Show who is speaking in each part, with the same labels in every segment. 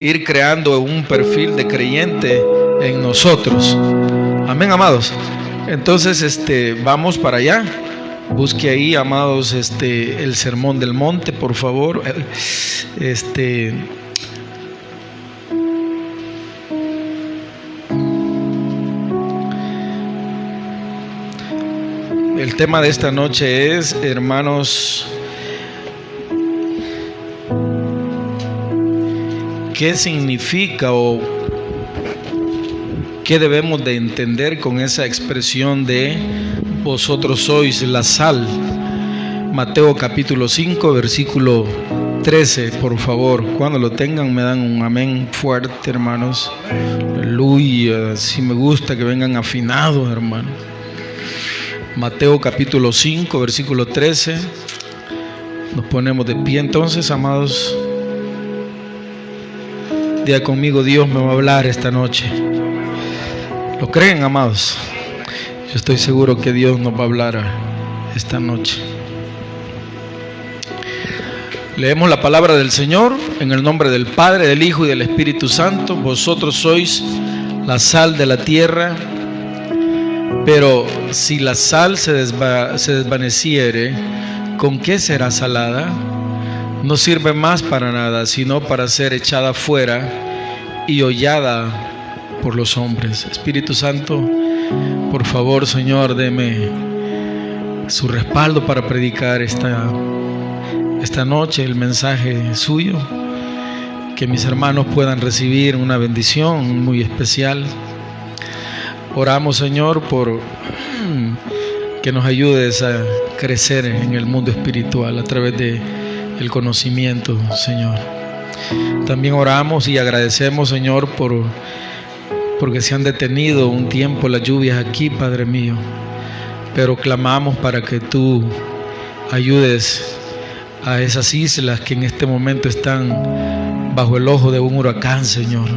Speaker 1: ir creando un perfil de creyente en nosotros. Amén, amados. Entonces, vamos para allá. Busque ahí, amados, el Sermón del Monte, por favor. El tema de esta noche es, hermanos, ¿qué significa o qué debemos de entender con esa expresión de vosotros sois la sal? Mateo capítulo 5, versículo 13, por favor. Cuando lo tengan me dan un amén fuerte, hermanos. Aleluya. Si me gusta que vengan afinados, hermanos. Mateo capítulo 5, versículo 13. Nos ponemos de pie entonces, amados. Diga conmigo, Dios me va a hablar esta noche. ¿Lo creen, amados? Yo estoy seguro que Dios nos va a hablar esta noche. Leemos la palabra del Señor en el nombre del Padre, del Hijo y del Espíritu Santo. Vosotros sois la sal de la tierra, pero si la sal se desvaneciere, ¿con qué será salada? No sirve más para nada, sino para ser echada fuera y hollada por los hombres. Espíritu Santo, por favor, Señor, deme su respaldo para predicar esta noche el mensaje suyo, que mis hermanos puedan recibir una bendición muy especial. Oramos, Señor, por que nos ayudes a crecer en el mundo espiritual a través de el conocimiento, Señor. También oramos y agradecemos, Señor, porque se han detenido un tiempo las lluvias aquí, Padre mío, pero clamamos para que tú ayudes a esas islas que en este momento están bajo el ojo de un huracán, Señor.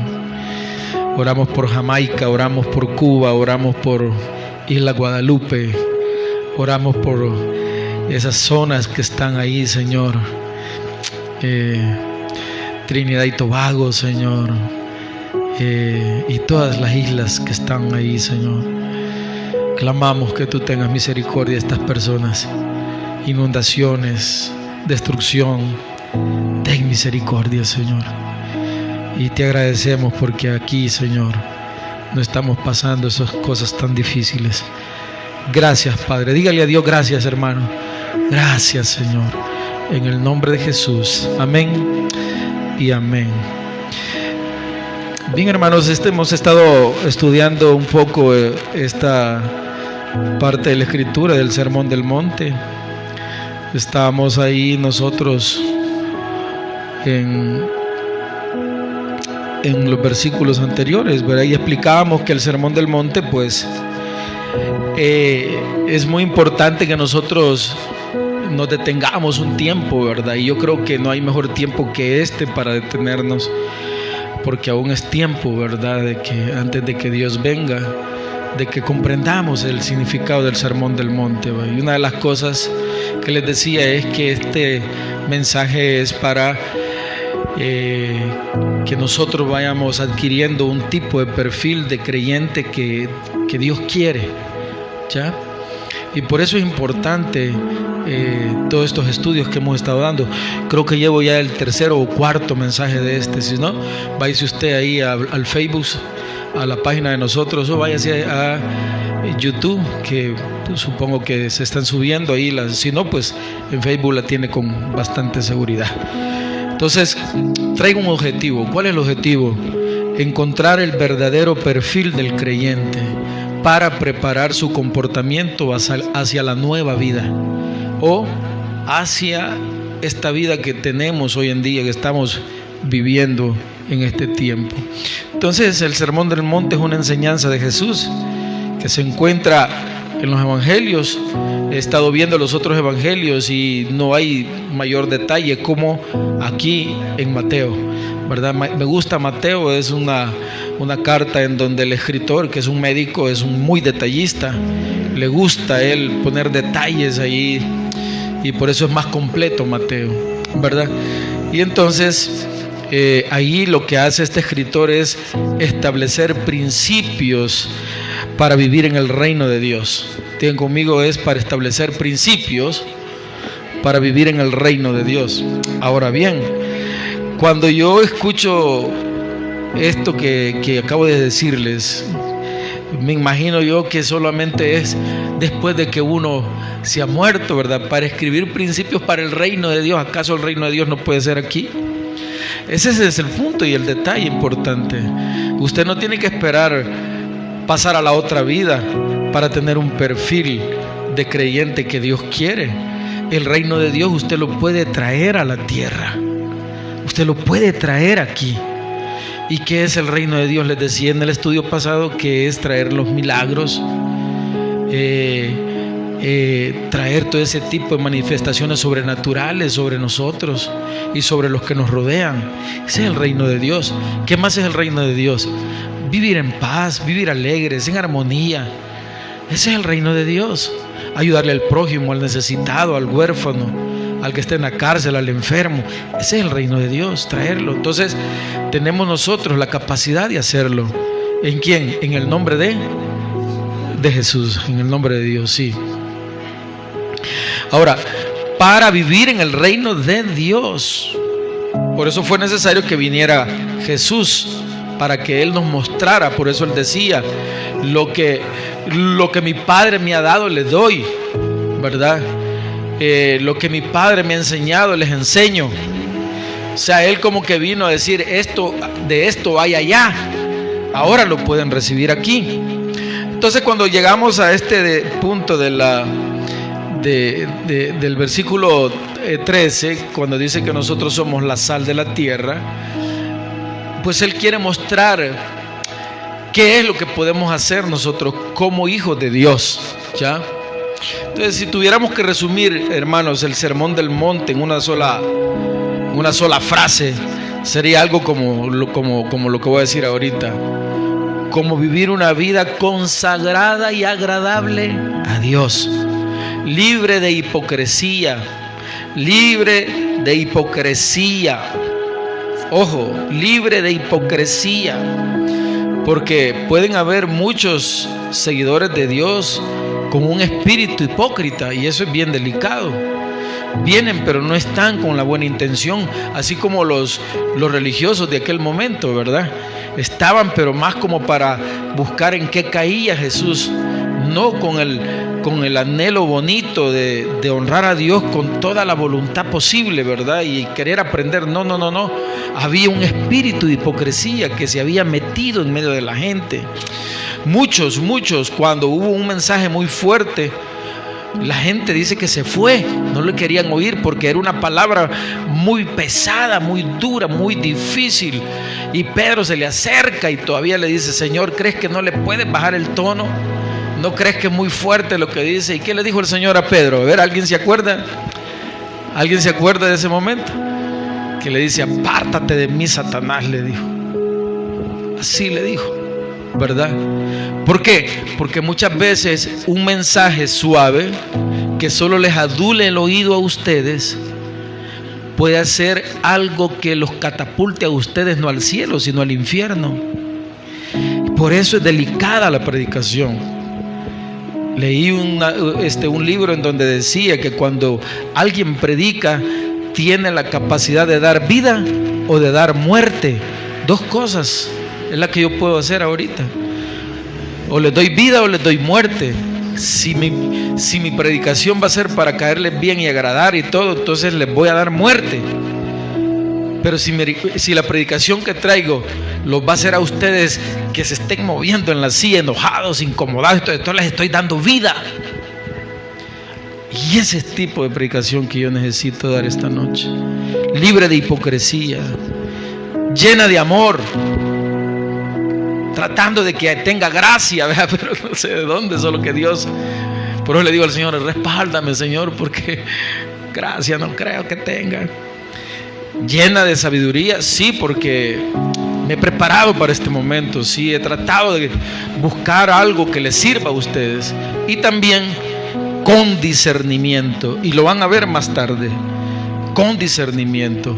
Speaker 1: Oramos por Jamaica, oramos por Cuba, oramos por Isla Guadalupe, oramos por esas zonas que están ahí, Señor. Trinidad y Tobago, Señor, y todas las islas que están ahí, Señor. Clamamos que tú tengas misericordia de estas personas. Inundaciones, destrucción, ten misericordia, Señor. Y te agradecemos porque aquí, Señor, no estamos pasando esas cosas tan difíciles. Gracias, Padre. Dígale a Dios gracias, hermano. Gracias, Señor. En el nombre de Jesús. Amén y amén. Bien, hermanos, hemos estado estudiando un poco esta parte de la Escritura del Sermón del Monte. Estábamos ahí nosotros en los versículos anteriores, ¿verdad? Y explicábamos que el Sermón del Monte, pues, es muy importante que nosotros nos detengamos un tiempo, ¿verdad? Y yo creo que no hay mejor tiempo que para detenernos, porque aún es tiempo, ¿verdad? De que antes de que Dios venga, de que comprendamos el significado del Sermón del Monte, ¿verdad? Y una de las cosas que les decía es que este mensaje es para que nosotros vayamos adquiriendo un tipo de perfil de creyente que Dios quiere, ¿ya? Y por eso es importante todos estos estudios que hemos estado dando. Creo que llevo ya el tercero o cuarto mensaje de si no, váyase usted ahí al Facebook, a la página de nosotros, o váyase a YouTube, que supongo que se están subiendo ahí. Si no, pues en Facebook la tiene con bastante seguridad. Entonces, traigo un objetivo. ¿Cuál es el objetivo? Encontrar el verdadero perfil del creyente para preparar su comportamiento hacia la nueva vida o hacia esta vida que tenemos hoy en día, que estamos viviendo en este tiempo. Entonces, el Sermón del Monte es una enseñanza de Jesús que se encuentra en los evangelios. He estado viendo los otros evangelios y no hay mayor detalle como aquí en Mateo, ¿verdad? Me gusta Mateo, es una carta en donde el escritor, que es un médico, es muy detallista. Le gusta a él poner detalles ahí y por eso es más completo Mateo, ¿verdad? Y entonces ahí lo que hace este escritor es establecer principios para vivir en el reino de Dios. Tienen conmigo, es para establecer principios para vivir en el reino de Dios. Ahora bien, cuando yo escucho esto que acabo de decirles, me imagino yo que solamente es después de que uno se ha muerto, ¿verdad? Para escribir principios para el reino de Dios. ¿Acaso el reino de Dios no puede ser aquí? Ese es el punto y el detalle importante. Usted no tiene que esperar pasar a la otra vida para tener un perfil de creyente que Dios quiere. El reino de Dios usted lo puede traer a la tierra. Usted lo puede traer aquí. ¿Y qué es el reino de Dios? Les decía en el estudio pasado que es traer los milagros, traer todo ese tipo de manifestaciones sobrenaturales sobre nosotros y sobre los que nos rodean. Ese es el reino de Dios. ¿Qué más es el reino de Dios? Vivir en paz, vivir alegres, en armonía. Ese es el reino de Dios. Ayudarle al prójimo, al necesitado, al huérfano, al que está en la cárcel, al enfermo. Ese es el reino de Dios, traerlo. Entonces tenemos nosotros la capacidad de hacerlo. ¿En quién? En el nombre de Jesús, en el nombre de Dios, sí. Ahora, para vivir en el reino de Dios, por eso fue necesario que viniera Jesús, para que Él nos mostrara. Por eso Él decía, lo que mi Padre me ha dado, les doy, ¿verdad? Lo que mi Padre me ha enseñado, les enseño. O sea, Él como que vino a decir, de esto hay allá, ahora lo pueden recibir aquí. Entonces cuando llegamos a este punto del versículo 13, cuando dice que nosotros somos la sal de la tierra, pues Él quiere mostrar qué es lo que podemos hacer nosotros como hijos de Dios, ¿ya? Entonces, si tuviéramos que resumir, hermanos, el sermón del monte en una sola frase, sería algo como lo que voy a decir ahorita: como vivir una vida consagrada y agradable a Dios, libre de hipocresía, ojo, libre de hipocresía, porque pueden haber muchos seguidores de Dios con un espíritu hipócrita, y eso es bien delicado. Vienen pero no están con la buena intención, así como los religiosos de aquel momento, ¿verdad? Estaban pero más como para buscar en qué caía Jesús, no con el anhelo bonito de honrar a Dios con toda la voluntad posible, ¿verdad? Y querer aprender. No. Había un espíritu de hipocresía que se había metido en medio de la gente. Muchos, cuando hubo un mensaje muy fuerte, la gente dice que se fue, no le querían oír porque era una palabra muy pesada, muy dura, muy difícil. Y Pedro se le acerca y todavía le dice: Señor, ¿crees que no le puedes bajar el tono? ¿No crees que es muy fuerte lo que dice? ¿Y qué le dijo el Señor a Pedro? A ver, ¿alguien se acuerda? ¿Alguien se acuerda de ese momento? Que le dice: apártate de mí, Satanás, le dijo. Así le dijo, ¿verdad? ¿Por qué? Porque muchas veces un mensaje suave que solo les adule el oído a ustedes puede hacer algo que los catapulte a ustedes no al cielo, sino al infierno. Por eso es delicada la predicación. Leí un libro en donde decía que cuando alguien predica, tiene la capacidad de dar vida o de dar muerte. Dos cosas es la que yo puedo hacer ahorita: o les doy vida o les doy muerte. Si mi predicación va a ser para caerles bien y agradar y todo, entonces les voy a dar muerte. Pero si la predicación que traigo los va a hacer a ustedes que se estén moviendo en la silla, enojados, incomodados, entonces les estoy dando vida. Y ese es el tipo de predicación que yo necesito dar esta noche: libre de hipocresía, llena de amor, tratando de que tenga gracia, ¿verdad? Pero no sé de dónde, solo que Dios. Por eso le digo al Señor: respáldame, Señor, porque gracia no creo que tenga. Llena de sabiduría, sí, porque me he preparado para este momento, sí, he tratado de buscar algo que les sirva a ustedes, y también con discernimiento, y lo van a ver más tarde, con discernimiento.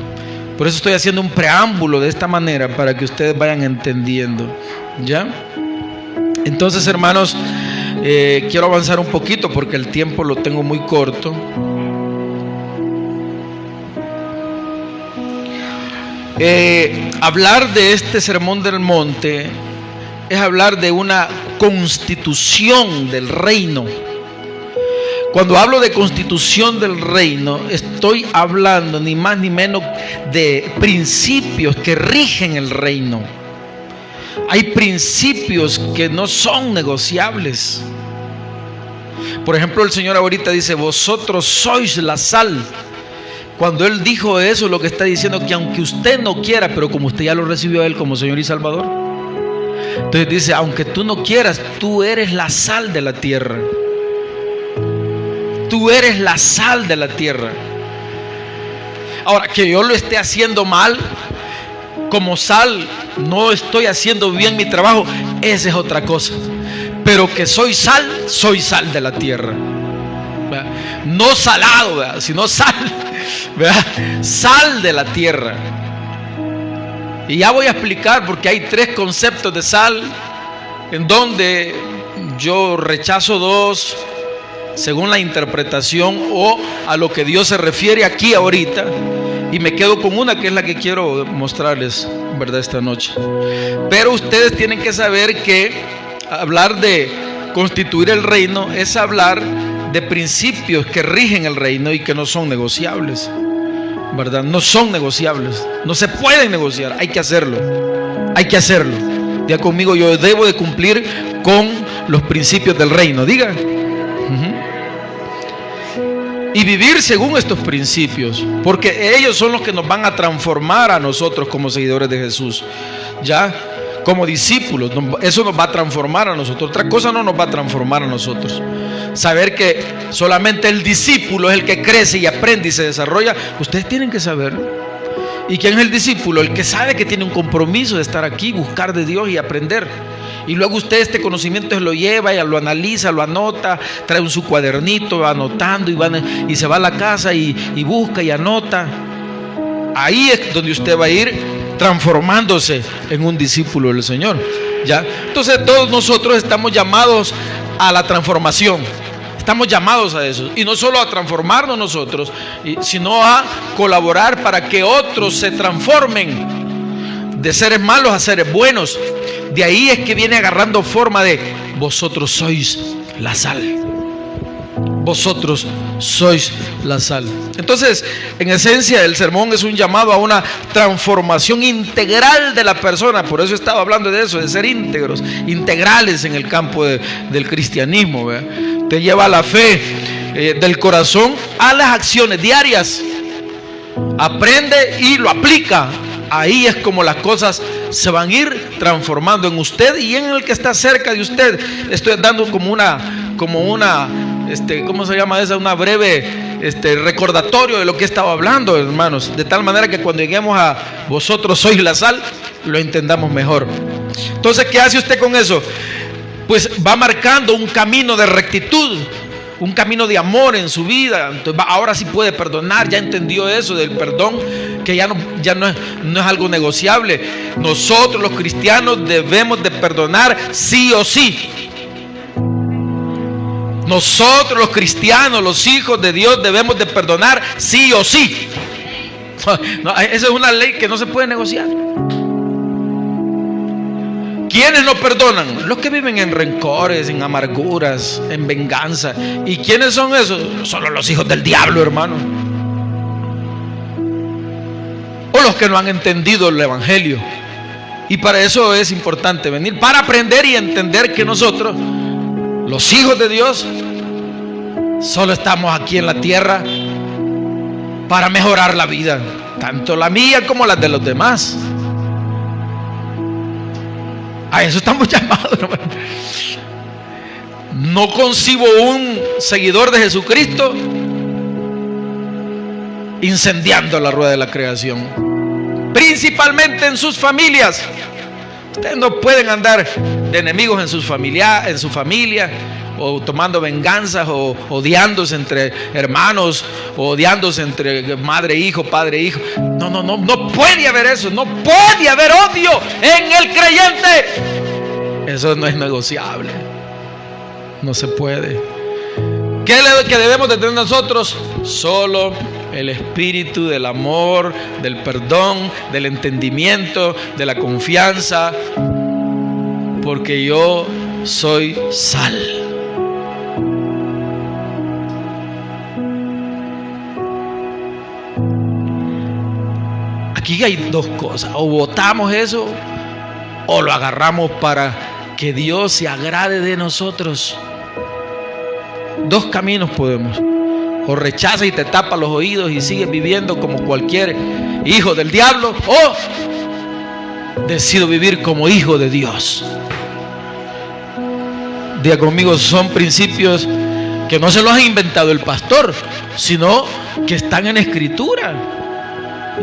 Speaker 1: Por eso estoy haciendo un preámbulo de esta manera para que ustedes vayan entendiendo, ¿ya? Entonces, hermanos, quiero avanzar un poquito porque el tiempo lo tengo muy corto. Hablar de este Sermón del Monte es hablar de una constitución del reino. Cuando hablo de constitución del reino, estoy hablando ni más ni menos de principios que rigen el reino. Hay principios que no son negociables. Por ejemplo, el Señor ahorita dice: vosotros sois la sal. Cuando Él dijo eso, lo que está diciendo es que aunque usted no quiera, pero como usted ya lo recibió a Él como Señor y Salvador, entonces dice: aunque tú no quieras, tú eres la sal de la tierra. Tú eres la sal de la tierra. Ahora, que yo lo esté haciendo mal, como sal, no estoy haciendo bien mi trabajo, esa es otra cosa. Pero que soy sal de la tierra. ¿Verdad? No salado, ¿verdad? Sino sal, ¿verdad? Sal de la tierra. Y ya voy a explicar, porque hay 3 conceptos de sal, en donde yo rechazo 2 según la interpretación o a lo que Dios se refiere aquí ahorita, y me quedo con una que es la que quiero mostrarles, ¿verdad?, esta noche. Pero ustedes tienen que saber que hablar de constituir el reino es hablar de principios que rigen el reino y que no son negociables, ¿verdad? No son negociables, no se pueden negociar, hay que hacerlo, hay que hacerlo. Diga conmigo: yo debo de cumplir con los principios del reino. Diga. Y vivir según estos principios, porque ellos son los que nos van a transformar a nosotros como seguidores de Jesús, ya como discípulos. Eso nos va a transformar a nosotros. Otra cosa no nos va a transformar a nosotros. Saber que solamente el discípulo es el que crece y aprende y se desarrolla. Ustedes tienen que saberlo. ¿Y quién es el discípulo? El que sabe que tiene un compromiso de estar aquí, buscar de Dios y aprender. Y luego usted este conocimiento lo lleva y lo analiza, lo anota, trae su cuadernito, va anotando y se va a la casa y busca y anota. Ahí es donde usted va a ir transformándose en un discípulo del Señor, ¿ya? Entonces todos nosotros estamos llamados a la transformación. Estamos llamados a eso, y no solo a transformarnos nosotros, sino a colaborar para que otros se transformen de seres malos a seres buenos. De ahí es que viene agarrando forma de: vosotros sois la sal. Vosotros sois la sal. Entonces, en esencia, el sermón es un llamado a una transformación integral de la persona. Por eso estaba hablando de eso, de ser íntegros, integrales en el campo del cristianismo, ¿verdad? Te lleva a la fe del corazón a las acciones diarias. Aprende y lo aplica. Ahí es como las cosas se van a ir transformando en usted y en el que está cerca de usted. Estoy dando como una ¿cómo se llama esa? Una breve recordatorio de lo que estaba hablando, hermanos. De tal manera que cuando lleguemos a vosotros sois la sal, lo entendamos mejor. Entonces, ¿qué hace usted con eso? Pues va marcando un camino de rectitud, un camino de amor en su vida. Entonces, ahora sí puede perdonar, ya entendió eso del perdón, que ya no es algo negociable. Nosotros los cristianos debemos de perdonar sí o sí. Nosotros los cristianos, los hijos de Dios, debemos de perdonar sí o sí. No, esa es una ley que no se puede negociar. ¿Quiénes no perdonan? Los que viven en rencores, en amarguras, en venganza. ¿Y quiénes son esos? Solo los hijos del diablo, hermano. O los que no han entendido el evangelio. Y para eso es importante venir, para aprender y entender que nosotros, los hijos de Dios, solo estamos aquí en la tierra para mejorar la vida, tanto la mía como la de los demás. A eso estamos llamados, hermano. No concibo un seguidor de Jesucristo incendiando la rueda de la creación, principalmente en sus familias. Ustedes no pueden andar de enemigos en su familia, o tomando venganzas, o odiándose entre hermanos, o odiándose entre madre e hijo, padre e hijo. No puede haber eso. No puede haber odio en el creyente. Eso no es negociable. No se puede. ¿Qué debemos de tener nosotros? Solo el espíritu del amor, del perdón, del entendimiento, de la confianza, porque yo soy sal. Aquí hay dos cosas: o votamos eso o lo agarramos para que Dios se agrade de nosotros. Dos caminos podemos: o rechaza y te tapa los oídos y sigues viviendo como cualquier hijo del diablo, o decido vivir como hijo de Dios. Diga conmigo, son principios que no se los ha inventado el pastor, sino que están en Escritura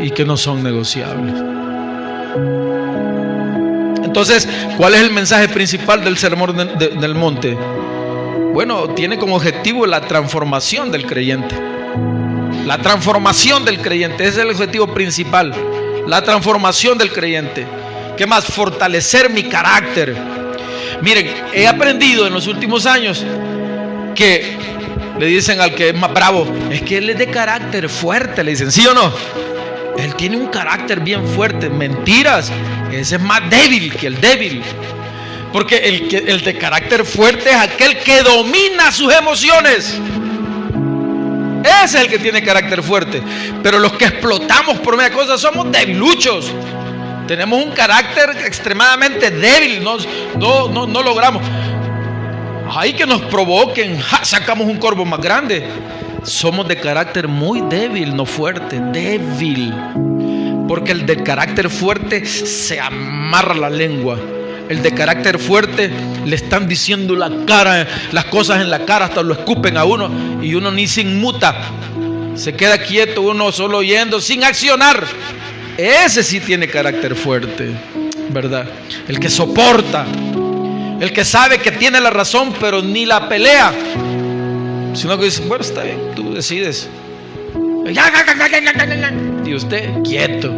Speaker 1: y que no son negociables. Entonces, ¿cuál es el mensaje principal del Sermón del Monte? Bueno, tiene como objetivo la transformación del creyente. La transformación del creyente, ese es el objetivo principal. La transformación del creyente. ¿Qué más? Fortalecer mi carácter. Miren, he aprendido en los últimos años que le dicen al que es más bravo: es que él es de carácter fuerte. Le dicen, ¿sí o no? Él tiene un carácter bien fuerte. Mentiras, ese es más débil que el débil. Porque el de carácter fuerte es aquel que domina sus emociones. Ese es el que tiene carácter fuerte. Pero los que explotamos por media cosa somos debiluchos. Tenemos un carácter extremadamente débil. No logramos. Hay que nos provoquen. Sacamos un corvo más grande. Somos de carácter muy débil, no fuerte, débil. Porque el de carácter fuerte se amarra la lengua. El de carácter fuerte le están diciendo las cosas en la cara, hasta lo escupen a uno y uno ni se inmuta. Se queda quieto uno solo oyendo, sin accionar. Ese sí tiene carácter fuerte, ¿verdad? El que soporta, el que sabe que tiene la razón pero ni la pelea, sino que dice, bueno, está bien, tú decides. Y usted quieto.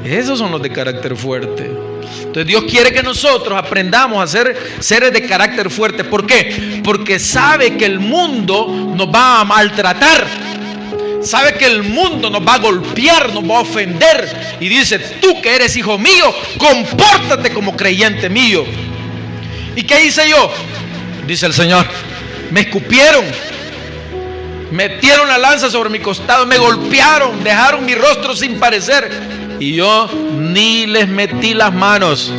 Speaker 1: Esos son los de carácter fuerte. Entonces Dios quiere que nosotros aprendamos a ser seres de carácter fuerte. ¿Por qué? Porque sabe que el mundo nos va a maltratar. Sabe que el mundo nos va a golpear, nos va a ofender. Y dice, tú que eres hijo mío, compórtate como creyente mío. ¿Y qué hice yo? Dice el Señor, me escupieron, metieron la lanza sobre mi costado, me golpearon, dejaron mi rostro sin parecer. Y yo ni les metí las manos.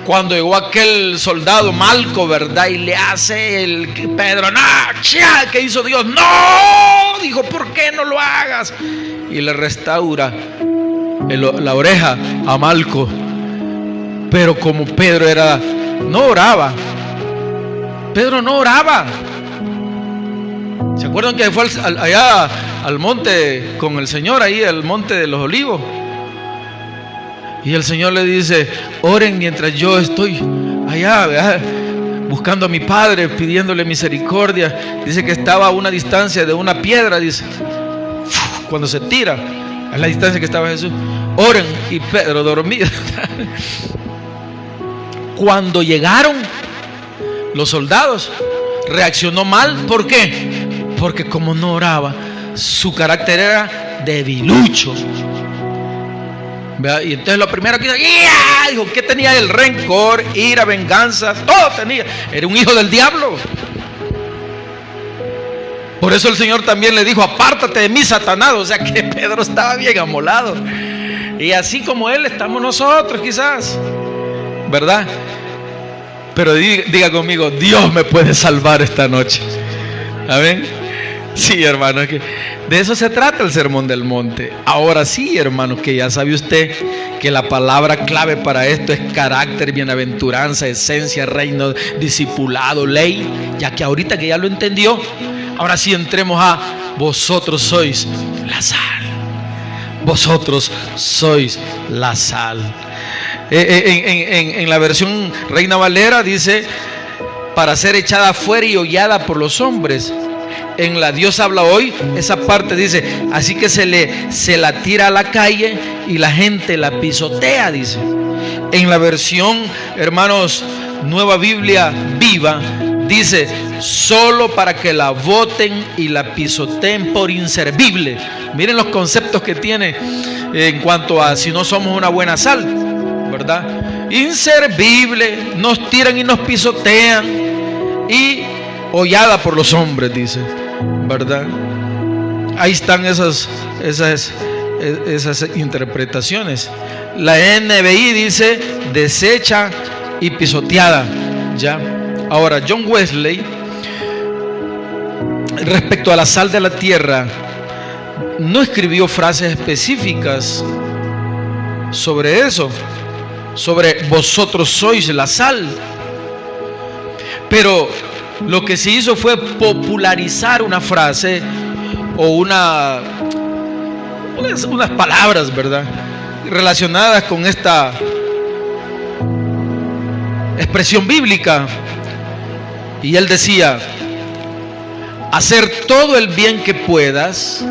Speaker 1: Cuando llegó aquel soldado Malco, ¿verdad? Y le hace el Pedro, no, ¿qué hizo Dios? No, dijo, ¿por qué no lo hagas? Y le restaura la oreja a Malco. Pero como Pedro no oraba. Pedro no oraba. ¿Se acuerdan que fue allá al monte con el Señor, ahí al monte de los Olivos? Y el Señor le dice, oren mientras yo estoy allá, ¿verdad? Buscando a mi Padre, pidiéndole misericordia. Dice que estaba a una distancia de una piedra, dice. Cuando se tira, a la distancia que estaba Jesús, oren, y Pedro dormía. Cuando llegaron los soldados, reaccionó mal. ¿Por qué? Porque como no oraba, su carácter era debilucho. ¿Verdad? Y entonces lo primero que dijo, ¿qué tenía él? Rencor, ira, venganza, todo tenía. Era un hijo del diablo. Por eso el Señor también le dijo, apártate de mí, Satanás. O sea que Pedro estaba bien amolado. Y así como él estamos nosotros quizás, ¿verdad? Pero diga conmigo, Dios me puede salvar esta noche. Amén. Sí, hermano, es que de eso se trata el Sermón del Monte. Ahora sí, hermano, que ya sabe usted que la palabra clave para esto es carácter, bienaventuranza, esencia, reino, discipulado, ley. Ya que ahorita que ya lo entendió, ahora sí entremos a vosotros sois la sal. Vosotros sois la sal. En la versión Reina Valera dice, para ser echada fuera y hollada por los hombres. En la Dios habla hoy, esa parte dice, así que se la tira a la calle y la gente la pisotea, dice. En la versión, hermanos, Nueva Biblia Viva, dice, solo para que la boten y la pisoteen por inservible. Miren los conceptos que tiene en cuanto a si no somos una buena sal, ¿verdad? Inservible, nos tiran y nos pisotean, y hollada por los hombres, dice, ¿verdad? Ahí están esas interpretaciones. La NBI dice deshecha y pisoteada, ¿ya? Ahora, John Wesley, respecto a la sal de la tierra, no escribió frases específicas sobre eso, sobre vosotros sois la sal. Pero lo que se hizo fue popularizar una frase o unas palabras, ¿verdad?, relacionadas con esta expresión bíblica. Y él decía, hacer todo el bien que puedas,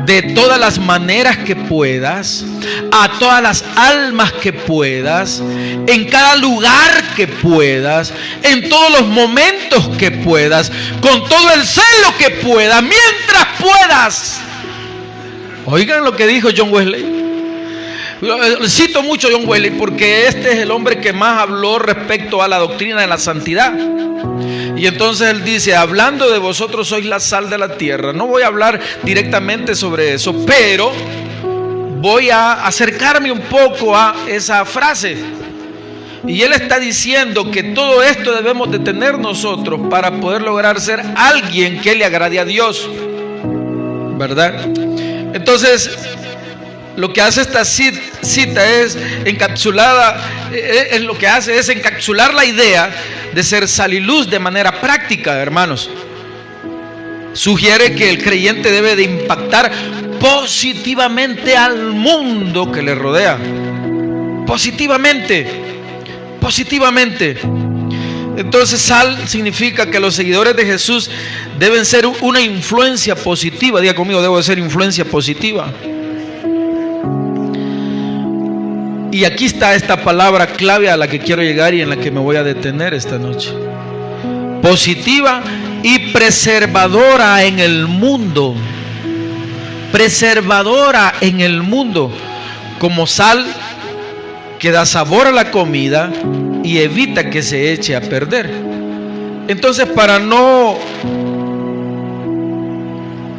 Speaker 1: de todas las maneras que puedas, a todas las almas que puedas, en cada lugar que puedas, en todos los momentos que puedas, con todo el celo que puedas, mientras puedas. Oigan lo que dijo John Wesley. Cito mucho a John Wesley porque este es el hombre que más habló respecto a la doctrina de la santidad. Y entonces él dice, hablando de vosotros sois la sal de la tierra. No voy a hablar directamente sobre eso, pero voy a acercarme un poco a esa frase. Y él está diciendo que todo esto debemos de tener nosotros para poder lograr ser alguien que le agrade a Dios, ¿verdad? Entonces, lo que hace esta cita es encapsulada, lo que hace es encapsular la idea de ser sal y luz de manera práctica, hermanos. Sugiere que el creyente debe de impactar positivamente al mundo que le rodea. Positivamente. Entonces, sal significa que los seguidores de Jesús deben ser una influencia positiva. Diga conmigo, debo de ser influencia positiva. Y aquí está esta palabra clave a la que quiero llegar y en la que me voy a detener esta noche. Positiva y preservadora en el mundo. Preservadora en el mundo. Como sal que da sabor a la comida y evita que se eche a perder. Entonces, para no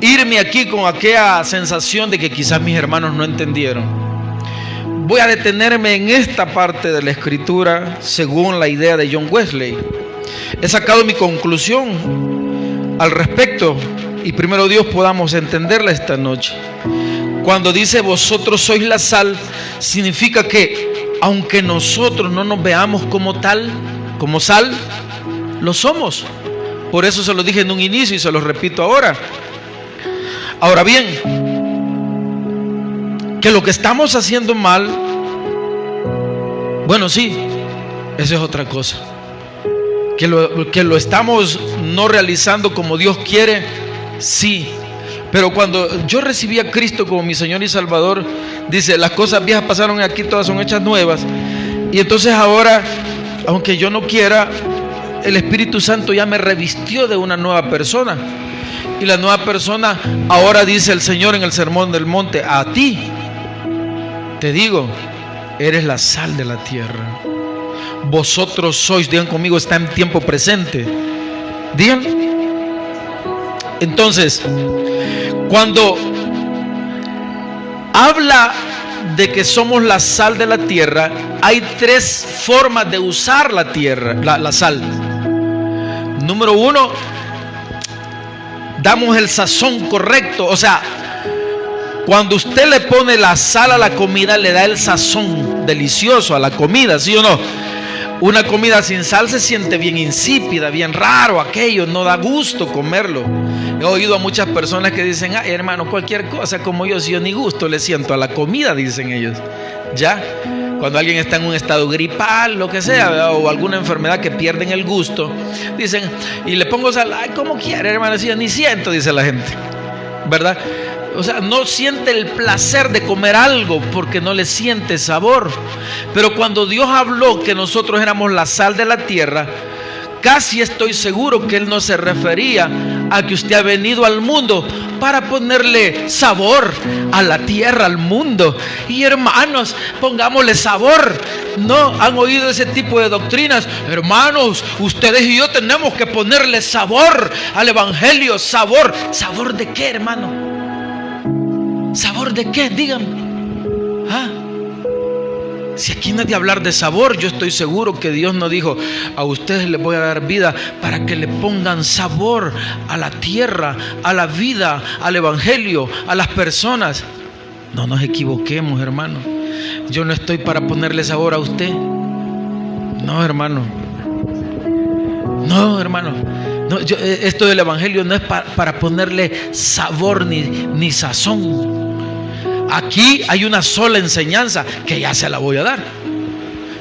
Speaker 1: irme aquí con aquella sensación de que quizás mis hermanos no entendieron, voy a detenerme en esta parte de la escritura según la idea de John Wesley. He sacado mi conclusión al respecto y primero Dios podamos entenderla esta noche. Cuando dice vosotros sois la sal, significa que aunque nosotros no nos veamos como tal, como sal, lo somos. Por eso se lo dije en un inicio y se lo repito ahora. Ahora bien, que lo que estamos haciendo mal, bueno, sí, eso es otra cosa. Que lo estamos no realizando como Dios quiere, sí. Pero cuando yo recibí a Cristo como mi Señor y Salvador, dice, las cosas viejas pasaron aquí, todas son hechas nuevas. Y entonces ahora, aunque yo no quiera, el Espíritu Santo ya me revistió de una nueva persona. Y la nueva persona, ahora dice el Señor en el Sermón del Monte, a ti te digo, eres la sal de la tierra. Vosotros sois, digan conmigo, está en tiempo presente. Digan. Entonces, cuando habla de que somos la sal de la tierra, hay tres formas de usar la tierra, la sal. Número uno, damos el sazón correcto. O sea, cuando usted le pone la sal a la comida, le da el sazón delicioso a la comida, ¿sí o no? Una comida sin sal se siente bien insípida, bien raro aquello, no da gusto comerlo. He oído a muchas personas que dicen, ay, hermano, cualquier cosa como yo, si yo ni gusto le siento a la comida, dicen ellos, ¿ya? Cuando alguien está en un estado gripal, lo que sea, ¿verdad? O alguna enfermedad que pierden el gusto, dicen, y le pongo sal, ay, ¿cómo quiere, hermano? Decía, ni siento, dice la gente, ¿verdad? O sea, no siente el placer de comer algo porque no le siente sabor. Pero cuando Dios habló que nosotros éramos la sal de la tierra, casi estoy seguro que Él no se refería a que usted ha venido al mundo para ponerle sabor a la tierra, al mundo. Y hermanos, pongámosle sabor. ¿No han oído ese tipo de doctrinas? Hermanos, ustedes y yo tenemos que ponerle sabor al evangelio. Sabor. ¿Sabor de qué, hermano? ¿Sabor de qué? Díganme. Si aquí no es de hablar de sabor, yo estoy seguro que Dios no dijo, a ustedes les voy a dar vida para que le pongan sabor a la tierra, a la vida, al evangelio, a las personas. No nos equivoquemos, hermano. Yo no estoy para ponerle sabor a usted. No, hermano. No, hermano. No, esto del evangelio no es para ponerle sabor ni sazón. Aquí hay una sola enseñanza que ya se la voy a dar,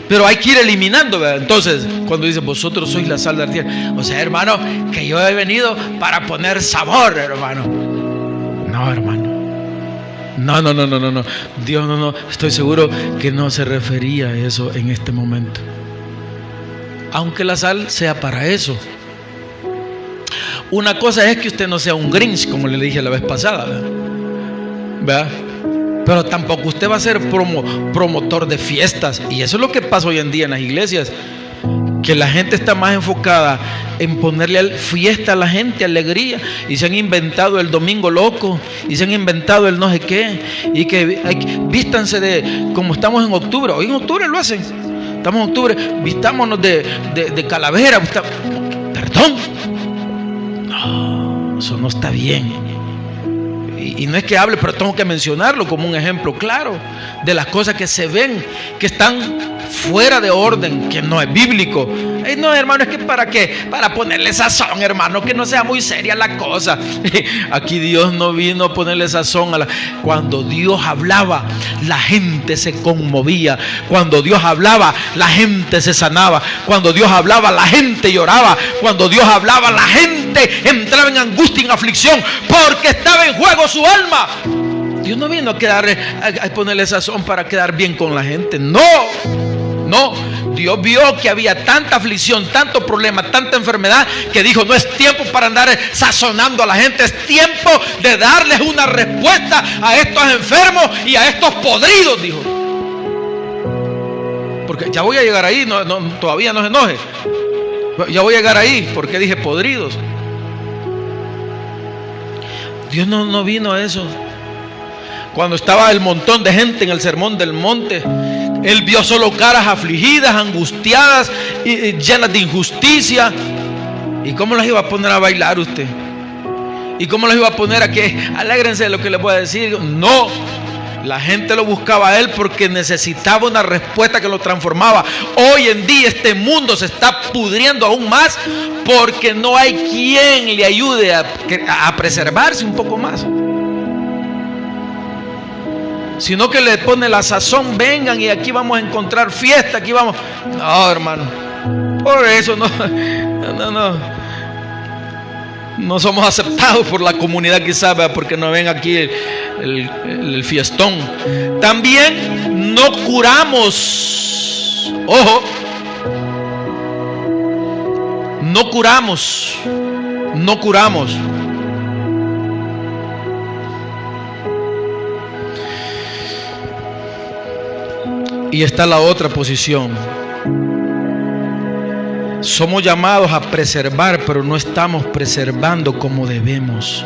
Speaker 1: pero hay que ir eliminando, ¿verdad? Entonces, cuando dice vosotros sois la sal de la tierra, o sea, hermano, que yo he venido para poner sabor, hermano. No, hermano. No. Dios no. Estoy seguro que no se refería a eso en este momento. Aunque la sal sea para eso. Una cosa es que usted no sea un Grinch, como le dije la vez pasada, ¿verdad? Pero tampoco usted va a ser promotor de fiestas. Y eso es lo que pasa hoy en día en las iglesias, que la gente está más enfocada en ponerle fiesta a la gente, alegría, y se han inventado el domingo loco, y se han inventado el no sé qué, y que vístanse de, como estamos en octubre, hoy en octubre lo hacen, estamos en octubre, vistámonos de calavera, perdón, no, eso no está bien. Y no es que hable, pero tengo que mencionarlo como un ejemplo claro de las cosas que se ven, que están fuera de orden, que no es bíblico. No, hermano, es que ¿para qué? Para ponerle sazón, hermano, que no sea muy seria la cosa. Aquí Dios no vino a ponerle sazón Cuando Dios hablaba, la gente se conmovía. Cuando Dios hablaba, la gente se sanaba. Cuando Dios hablaba, la gente lloraba. Cuando Dios hablaba, la gente entraba en angustia, en aflicción, porque estaba en juego su alma. Dios no vino a ponerle sazón para quedar bien con la gente. No. Dios vio que había tanta aflicción, tanto problema, tanta enfermedad, que dijo, no es tiempo para andar sazonando a la gente, es tiempo de darles una respuesta a estos enfermos y a estos podridos, dijo. Porque ya voy a llegar ahí, todavía no se enoje. Ya voy a llegar ahí, porque dije podridos. Dios no vino a eso. Cuando estaba el montón de gente en el sermón del monte, Él vio solo caras afligidas, angustiadas y llenas de injusticia. ¿Y cómo las iba a poner a bailar usted? ¿Y cómo las iba a poner a que alégrense de lo que les voy a decir? No, la gente lo buscaba a Él porque necesitaba una respuesta que lo transformaba. Hoy en día este mundo se está pudriendo aún más porque no hay quien le ayude a preservarse un poco más, sino que le pone la sazón. Vengan y aquí vamos a encontrar fiesta, aquí vamos. No, hermano, por eso no somos aceptados por la comunidad, quizás, porque no ven aquí el fiestón. También no curamos. Ojo, no curamos. Y está la otra posición. Somos llamados a preservar, pero no estamos preservando como debemos.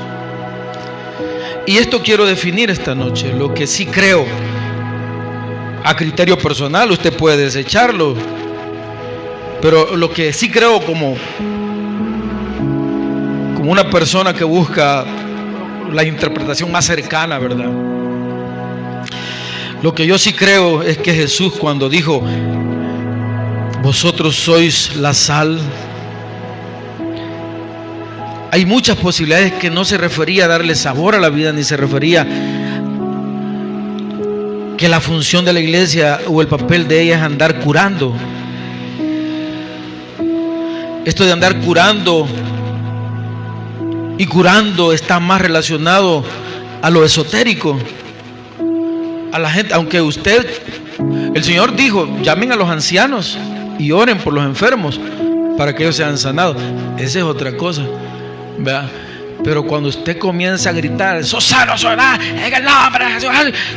Speaker 1: Y esto quiero definir esta noche. Lo que sí creo, a criterio personal, usted puede desecharlo, pero lo que sí creo como una persona que busca la interpretación más cercana, ¿verdad? Lo que yo sí creo es que Jesús, cuando dijo, vosotros sois la sal, hay muchas posibilidades que no se refería a darle sabor a la vida, ni se refería que la función de la iglesia o el papel de ella es andar curando. Esto de andar curando y curando está más relacionado a lo esotérico, a la gente. Aunque el Señor dijo, llamen a los ancianos y oren por los enfermos para que ellos sean sanados. Esa es otra cosa, ¿verdad? Pero cuando usted comienza a gritar, sos sano, sos nada, en el nombre de Jesús.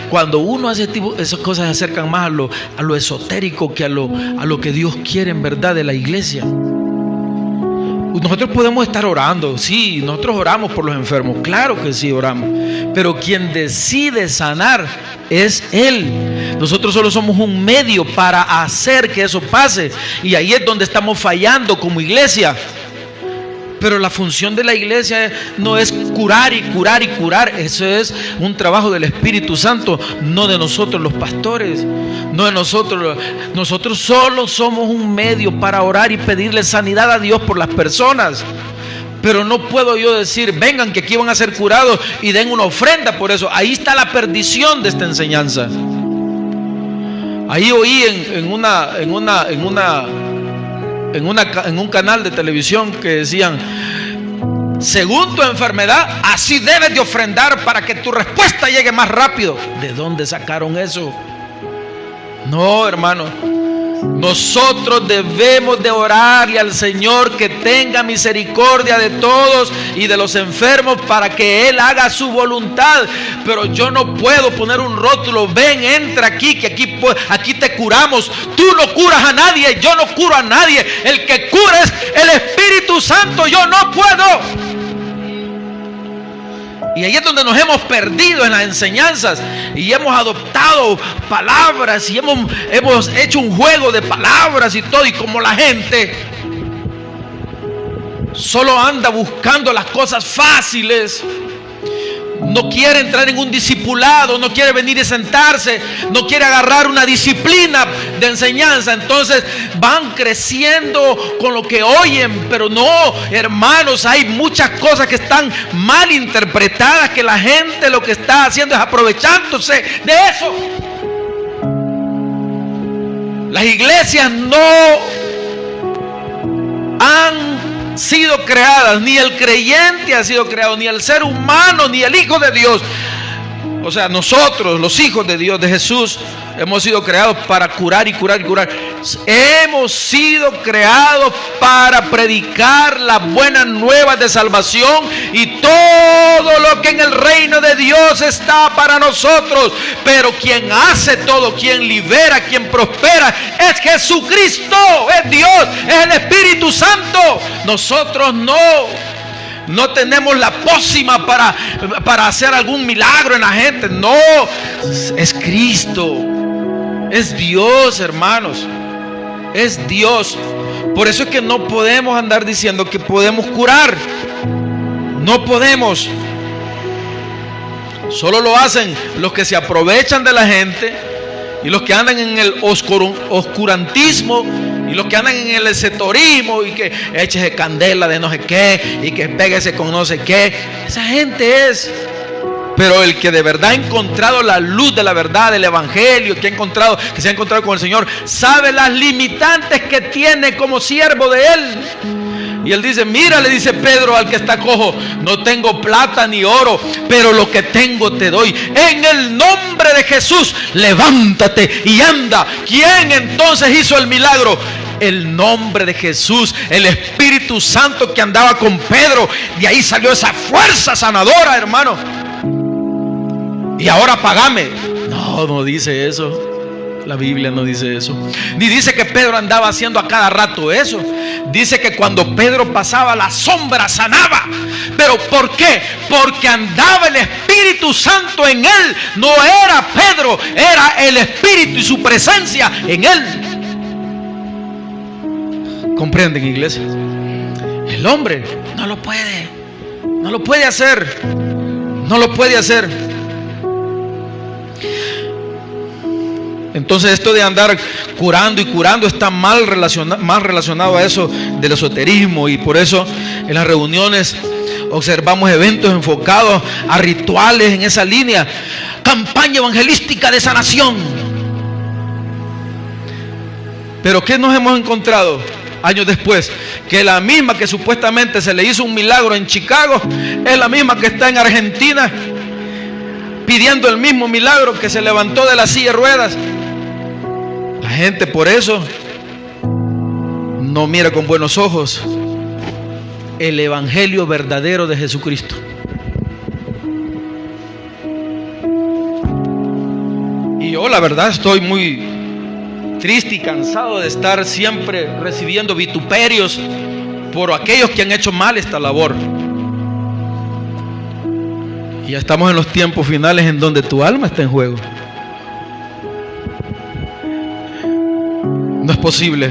Speaker 1: Cuando uno hace esas cosas, se acercan más a lo esotérico que a lo que Dios quiere en verdad de la iglesia. Nosotros podemos estar orando, sí, nosotros oramos por los enfermos, claro que sí oramos, pero quien decide sanar es Él. Nosotros solo somos un medio para hacer que eso pase, y ahí es donde estamos fallando como iglesia. Pero la función de la iglesia no es curar y curar y curar. Eso es un trabajo del Espíritu Santo, no de nosotros los pastores, no de nosotros. Nosotros solo somos un medio para orar y pedirle sanidad a Dios por las personas. Pero no puedo yo decir, vengan que aquí van a ser curados y den una ofrenda por eso. Ahí está la perdición de esta enseñanza. Ahí oí en un canal de televisión que decían, según tu enfermedad, así debes de ofrendar para que tu respuesta llegue más rápido. ¿De dónde sacaron eso? No, hermano. Nosotros debemos de orarle al Señor que tenga misericordia de todos y de los enfermos para que Él haga su voluntad. Pero yo no puedo poner un rótulo, ven, entra aquí, que aquí te curamos. Tú no curas a nadie, yo no curo a nadie. El que cura es el Espíritu Santo, yo no puedo. Y ahí es donde nos hemos perdido en las enseñanzas y hemos adoptado palabras y hemos hecho un juego de palabras y todo. Y como la gente solo anda buscando las cosas fáciles, no quiere entrar en un discipulado, no quiere venir y sentarse, no quiere agarrar una disciplina de enseñanza, entonces van creciendo con lo que oyen. Pero no, hermanos, hay muchas cosas que están mal interpretadas, que la gente lo que está haciendo es aprovechándose de eso. Las iglesias no han sido creadas, ni el creyente ha sido creado, ni el ser humano, ni el Hijo de Dios. O sea, nosotros, los hijos de Dios, de Jesús, hemos sido creados para curar y curar y curar. Hemos sido creados para predicar las buenas nuevas de salvación y todo lo que en el reino de Dios está para nosotros. Pero quien hace todo, quien libera, quien prospera, es Jesucristo, es Dios, es el Espíritu Santo. Nosotros no tenemos la pócima para hacer algún milagro en la gente. No, es Cristo, es Dios, hermanos, es Dios. Por eso es que no podemos andar diciendo que podemos curar. No podemos. Solo lo hacen los que se aprovechan de la gente y los que andan en el oscurantismo y los que andan en el esetorismo y que échese candela de no sé qué y que péguese con no sé qué. Esa gente es. Pero el que de verdad ha encontrado la luz de la verdad del evangelio, que se ha encontrado con el Señor, sabe las limitantes que tiene como siervo de Él. Y Él dice, mira, le dice Pedro al que está cojo, no tengo plata ni oro, pero lo que tengo te doy. En el nombre de Jesús, levántate y anda. ¿Quién entonces hizo el milagro? El nombre de Jesús, el Espíritu Santo que andaba con Pedro. De ahí salió esa fuerza sanadora, hermano. Y ahora págame. No dice eso. La Biblia no dice eso. Ni dice que Pedro andaba haciendo a cada rato eso. Dice que cuando Pedro pasaba, la sombra sanaba. ¿Pero por qué? Porque andaba el Espíritu Santo en él. No era Pedro, era el Espíritu y su presencia en él. ¿Comprenden, iglesia? El hombre no lo puede hacer. No lo puede hacer. Entonces esto de andar curando y curando está más relacionado a eso del esoterismo. Y por eso en las reuniones observamos eventos enfocados a rituales en esa línea, campaña evangelística de sanación. Pero ¿qué nos hemos encontrado años después? Que la misma que supuestamente se le hizo un milagro en Chicago es la misma que está en Argentina pidiendo el mismo milagro, que se levantó de la silla de ruedas. La gente por eso no mira con buenos ojos el evangelio verdadero de Jesucristo. Y yo la verdad estoy muy triste y cansado de estar siempre recibiendo vituperios por aquellos que han hecho mal esta labor. Y ya estamos en los tiempos finales en donde tu alma está en juego. No es posible.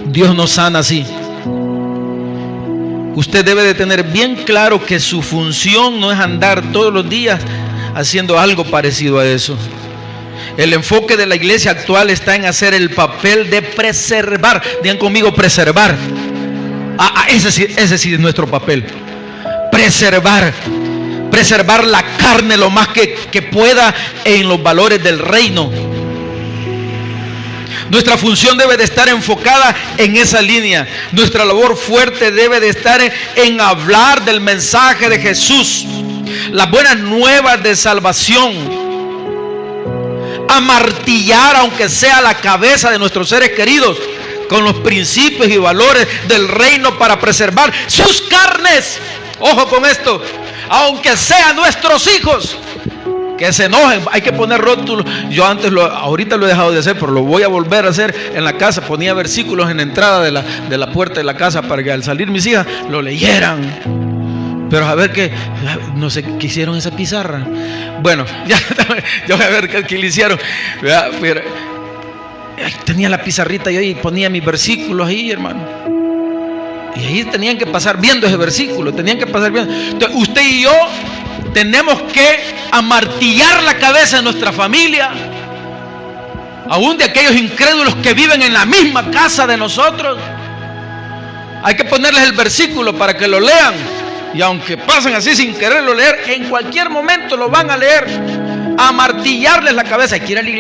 Speaker 1: Dios no sana así. Usted debe de tener bien claro que su función no es andar todos los días haciendo algo parecido a eso. El enfoque de la iglesia actual está en hacer el papel de preservar. Digan conmigo, preservar. Ese sí es nuestro papel. Preservar la carne lo más que pueda en los valores del reino. Nuestra función debe de estar enfocada en esa línea. Nuestra labor fuerte debe de estar en hablar del mensaje de Jesús, las buenas nuevas de salvación, amartillar aunque sea la cabeza de nuestros seres queridos con los principios y valores del reino para preservar sus carnes. Ojo con esto, aunque sean nuestros hijos que se enojen. Hay que poner rótulos. Yo ahorita lo he dejado de hacer, pero lo voy a volver a hacer en la casa. Ponía versículos en la entrada de la puerta de la casa para que al salir mis hijas lo leyeran. Pero a ver qué, no sé qué hicieron esa pizarra. Bueno, ya voy a ver qué le hicieron. Pero, tenía la pizarrita y ahí ponía mis versículos ahí, hermano. Y ahí tenían que pasar viendo ese versículo. Entonces, usted y yo tenemos que amartillar la cabeza de nuestra familia, aún de aquellos incrédulos que viven en la misma casa de nosotros. Hay que ponerles el versículo para que lo lean, y aunque pasen así sin quererlo leer, en cualquier momento lo van a leer. Amartillarles la cabeza. Hay que ir a la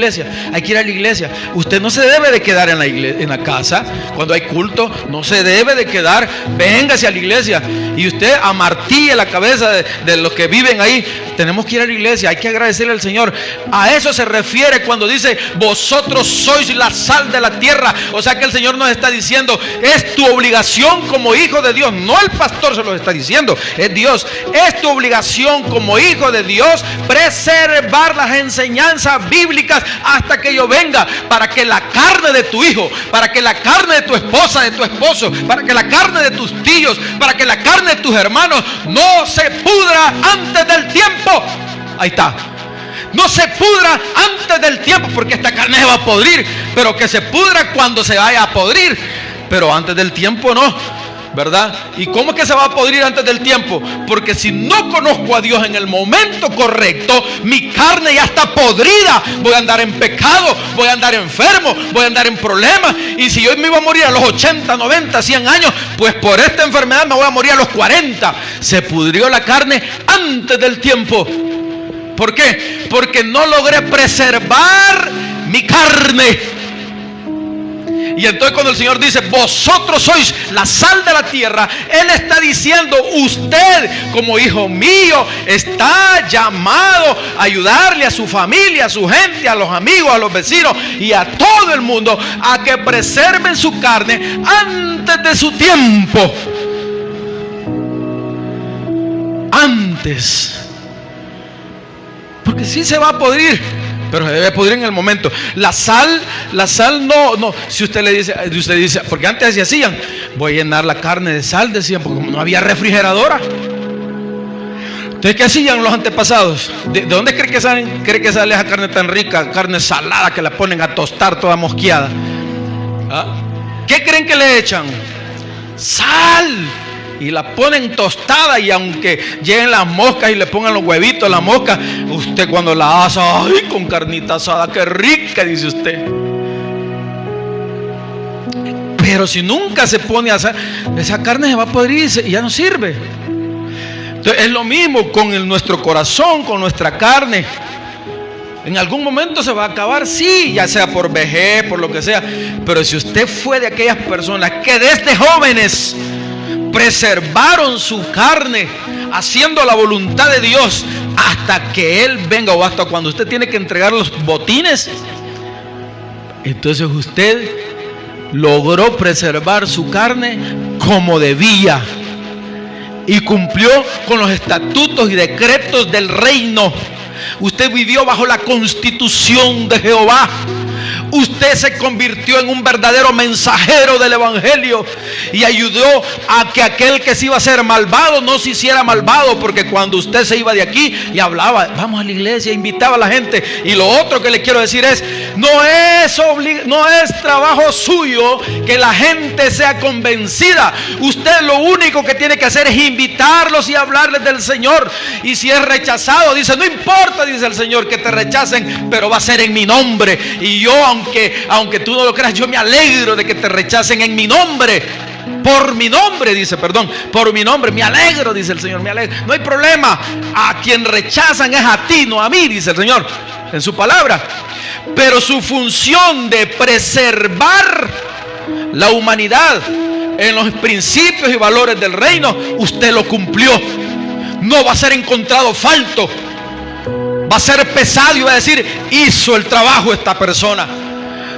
Speaker 1: iglesia. Usted no se debe de quedar en la casa cuando hay culto. No se debe de quedar. Véngase a la iglesia. Y usted amartille la cabeza de los que viven ahí. Tenemos que ir a la iglesia. Hay que agradecerle al Señor. A eso se refiere cuando dice: vosotros sois la sal de la tierra. O sea que el Señor nos está diciendo: es tu obligación como hijo de Dios. No el pastor se lo está diciendo, es Dios. Es tu obligación como hijo de Dios preservar las enseñanzas bíblicas hasta que yo venga, para que la carne de tu hijo, para que la carne de tu esposa, de tu esposo, para que la carne de tus tíos, para que la carne de tus hermanos no se pudra antes del tiempo. Ahí está. No se pudra antes del tiempo, porque esta carne se va a podrir, pero que se pudra cuando se vaya a podrir, pero antes del tiempo no. ¿Verdad? ¿Y cómo es que se va a podrir antes del tiempo? Porque si no conozco a Dios en el momento correcto, mi carne ya está podrida. Voy a andar en pecado, voy a andar enfermo, voy a andar en problemas. Y si yo me iba a morir a los 80, 90, 100 años, pues por esta enfermedad me voy a morir a los 40. Se pudrió la carne antes del tiempo. ¿Por qué? Porque no logré preservar mi carne. Y entonces cuando el Señor dice: vosotros sois la sal de la tierra, Él está diciendo: usted como hijo mío está llamado a ayudarle a su familia, a su gente, a los amigos, a los vecinos y a todo el mundo a que preserven su carne antes de su tiempo. Antes. Porque sí se va a podrir, pero se debe pudrir en el momento. La sal no. Si usted dice, porque antes así hacían: voy a llenar la carne de sal, decían, porque no había refrigeradora. Entonces, ¿qué hacían los antepasados? ¿De dónde cree que sale esa carne tan rica? Carne salada que la ponen a tostar toda mosqueada. ¿Qué creen que le echan? Sal. Y la ponen tostada, y aunque lleguen las moscas y le pongan los huevitos a la mosca, usted cuando la asa, ¡ay, con carnita asada, qué rica!, dice usted. Pero si nunca se pone a hacer, esa carne se va a podrir y ya no sirve. Entonces es lo mismo con nuestro corazón, con nuestra carne. En algún momento se va a acabar, sí, ya sea por vejez, por lo que sea. Pero si usted fue de aquellas personas que desde jóvenes preservaron su carne, haciendo la voluntad de Dios hasta que Él venga, o hasta cuando usted tiene que entregar los botines, entonces usted logró preservar su carne como debía y cumplió con los estatutos y decretos del reino. Usted vivió bajo la constitución de Jehová. Usted se convirtió en un verdadero mensajero del evangelio y ayudó a que aquel que se iba a ser malvado no se hiciera malvado, porque cuando usted se iba de aquí y hablaba, vamos a la iglesia, invitaba a la gente. Y lo otro que le quiero decir es, no es trabajo suyo que la gente sea convencida. Usted lo único que tiene que hacer es invitarlos y hablarles del Señor. Y si es rechazado, dice, no importa, dice el Señor, que te rechacen, pero va a ser en mi nombre. Y yo, aunque tú no lo creas, yo me alegro de que te rechacen en mi nombre. Por mi nombre, dice, perdón, por mi nombre, me alegro, dice el Señor, me alegro. No hay problema, a quien rechazan es a ti, no a mí, dice el Señor en su palabra. Pero su función de preservar la humanidad en los principios y valores del reino, usted lo cumplió. No va a ser encontrado falto, va a ser pesado y va a decir, hizo el trabajo esta persona.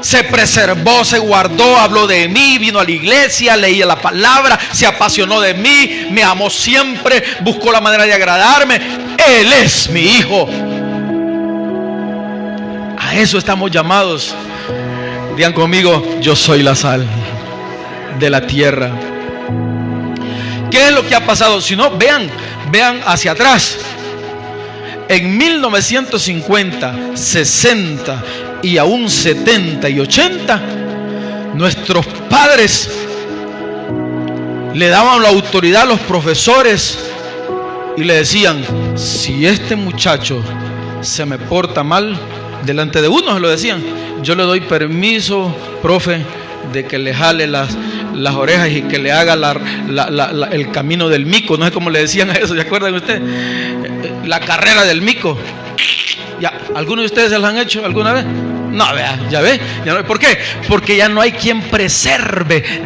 Speaker 1: Se preservó, se guardó, habló de mí, vino a la iglesia, leía la palabra, se apasionó de mí, me amó siempre, buscó la manera de agradarme. Él es mi hijo. A eso estamos llamados. Digan conmigo, yo soy la sal de la tierra. ¿Qué es lo que ha pasado? Si no, vean hacia atrás. En 1950, 60 y aún 70 y 80, nuestros padres le daban la autoridad a los profesores y le decían, si este muchacho se me porta mal, delante de uno se lo decían, yo le doy permiso, profe, de que le jale las orejas y que le haga el camino del mico. No sé cómo le decían a eso, ¿se acuerdan ustedes? La carrera del mico. ¿Ya? ¿Algunos de ustedes se lo han hecho alguna vez? No, vea, ya ve. ¿Por qué? Porque ya no hay quien preserve.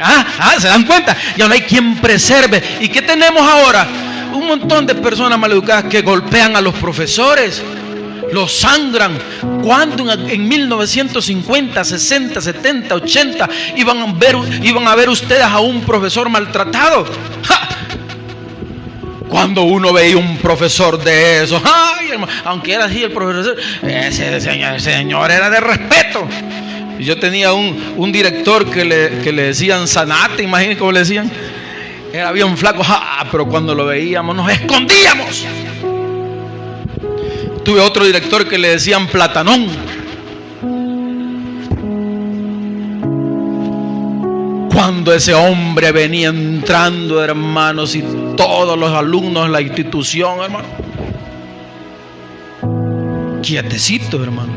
Speaker 1: ¿Se dan cuenta? Ya no hay quien preserve. ¿Y qué tenemos ahora? Un montón de personas maleducadas que golpean a los profesores, los sangran. Cuando en 1950, 60, 70, 80 iban a ver ustedes a un profesor maltratado? ¡Ja! Cuando uno veía un profesor de esos, ¡ay, hermano! Aunque era así el profesor, ese señor era de respeto. Y yo tenía un director que le decían Zanate, imagínense cómo le decían. Era bien flaco, pero cuando lo veíamos nos escondíamos. Tuve otro director que le decían Platanón. Cuando ese hombre venía entrando, hermanos, y todos los alumnos de la institución, hermano, quietecito, hermano.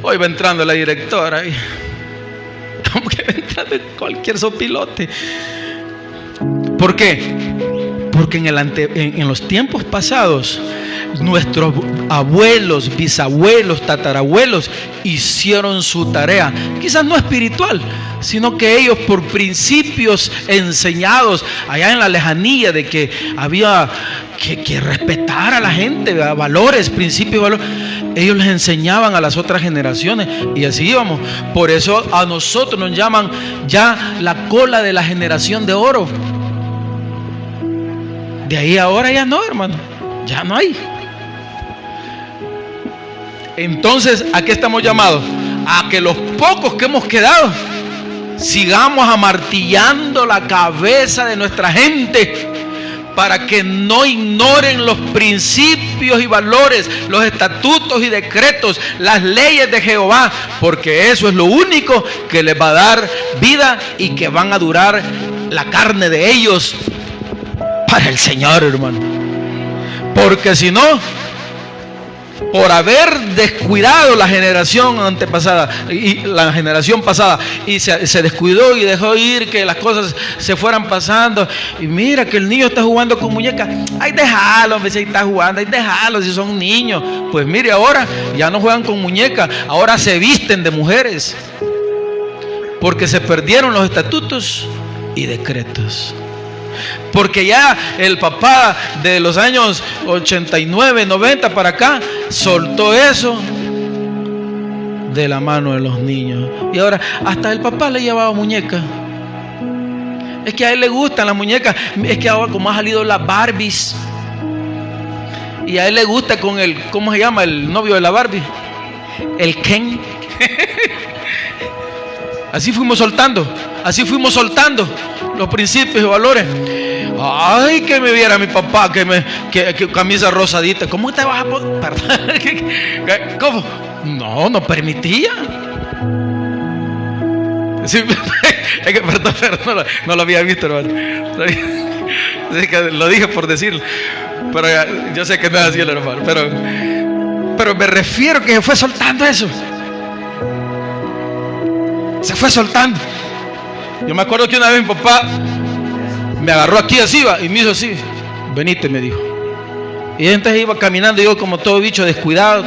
Speaker 1: Hoy va entrando la directora y como que va entrando cualquier sopilote. ¿Por qué? Porque en los tiempos pasados, nuestros abuelos, bisabuelos, tatarabuelos hicieron su tarea, quizás no espiritual, sino que ellos, por principios enseñados allá en la lejanía, de que había que respetar a la gente, valores, principios y valores, ellos les enseñaban a las otras generaciones y así íbamos. Por eso a nosotros nos llaman ya la cola de la generación de oro. De ahí ahora ya no, hermano, ya no hay. Entonces, ¿a qué estamos llamados? A que los pocos que hemos quedado sigamos amartillando la cabeza de nuestra gente para que no ignoren los principios y valores, los estatutos y decretos, las leyes de Jehová, porque eso es lo único que les va a dar vida y que van a durar la carne de ellos para el Señor, hermano. Porque si no, por haber descuidado la generación antepasada y la generación pasada, y se descuidó y dejó ir que las cosas se fueran pasando. Y mira que el niño está jugando con muñecas, ay, déjalo, si está jugando, ay, déjalo, si son niños. Pues mire, ahora ya no juegan con muñecas, ahora se visten de mujeres, porque se perdieron los estatutos y decretos. Porque ya el papá de los años 89, 90 para acá soltó eso de la mano de los niños. Y ahora hasta el papá le llevaba muñecas. Es que a él le gustan las muñecas. Es que ahora como ha salido las Barbies, y a él le gusta con el, ¿cómo se llama? El novio de la Barbie, el Ken. Así fuimos soltando los principios y valores. Ay, que me viera mi papá, que camisa rosadita. ¿Cómo te vas a poner? Perdón. ¿Cómo? No permitía. Sí, es que, perdón, no lo había visto, hermano. Lo dije por decirlo, pero yo sé que no es así el hermano. Pero me refiero que se fue soltando eso. Se fue soltando. Yo me acuerdo que una vez mi papá me agarró aquí así, y me hizo así. Venite, me dijo. Y entonces iba caminando, yo como todo bicho descuidado,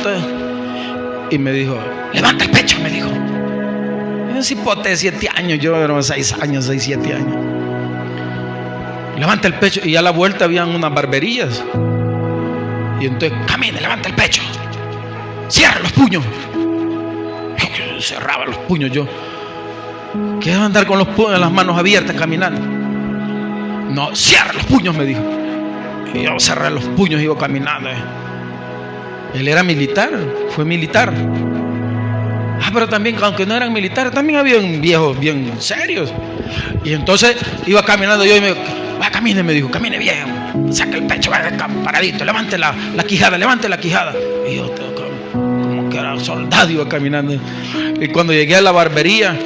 Speaker 1: y me dijo, levanta el pecho, me dijo. Yo un cipote de 7 años, yo era 6 años, 6, 7 años. Levanta el pecho, y a la vuelta habían unas barberías. Y entonces, camine, levanta el pecho. Cierra los puños. Yo cerraba los puños, yo. ¿Qué vas a andar con los puños, las manos abiertas caminando? No, cierra los puños, me dijo. Y yo cerré los puños y iba caminando. Él era militar, fue militar. Pero también, aunque no eran militares, también habían viejos bien serios. Y entonces iba caminando yo y me dijo, camine, me dijo, camine bien, saque el pecho, vaya paradito, levante la quijada, levante la quijada. Y yo como que era soldado, iba caminando. Y cuando llegué a la barbería,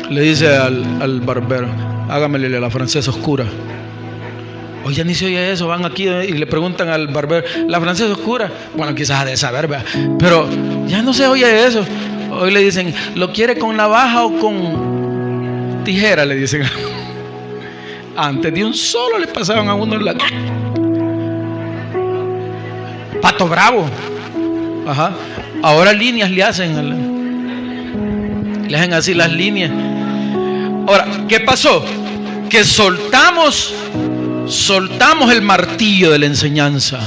Speaker 1: le dice al barbero, hágamele la francesa oscura. Oye, ni se oye eso, van aquí y le preguntan al barbero, ¿la francesa oscura? Bueno, quizás ha de saber, ¿verdad? Pero ya no se oye eso. Hoy le dicen, ¿lo quiere con navaja o con tijera? Le dicen. Antes de un solo le pasaban a uno la... Pato bravo. Ajá. Ahora líneas le hacen. Le hacen así las líneas. Ahora, ¿qué pasó? Que soltamos el martillo de la enseñanza,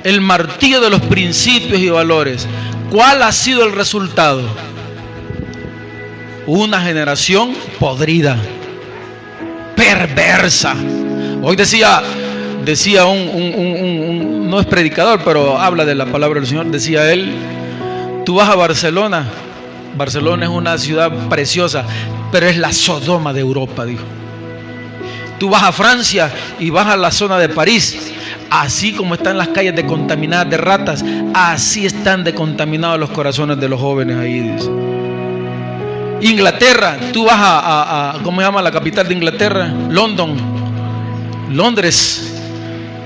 Speaker 1: el martillo de los principios y valores. ¿Cuál ha sido el resultado? Una generación podrida, perversa. Hoy decía un no es predicador, pero habla de la palabra del Señor. Decía él, tú vas a Barcelona. Barcelona es una ciudad preciosa, pero es la Sodoma de Europa, dijo. Tú vas a Francia y vas a la zona de París, así como están las calles de contaminadas de ratas, así están de contaminados los corazones de los jóvenes ahí, dice. Inglaterra, tú vas a ¿cómo se llama la capital de Inglaterra? Londres.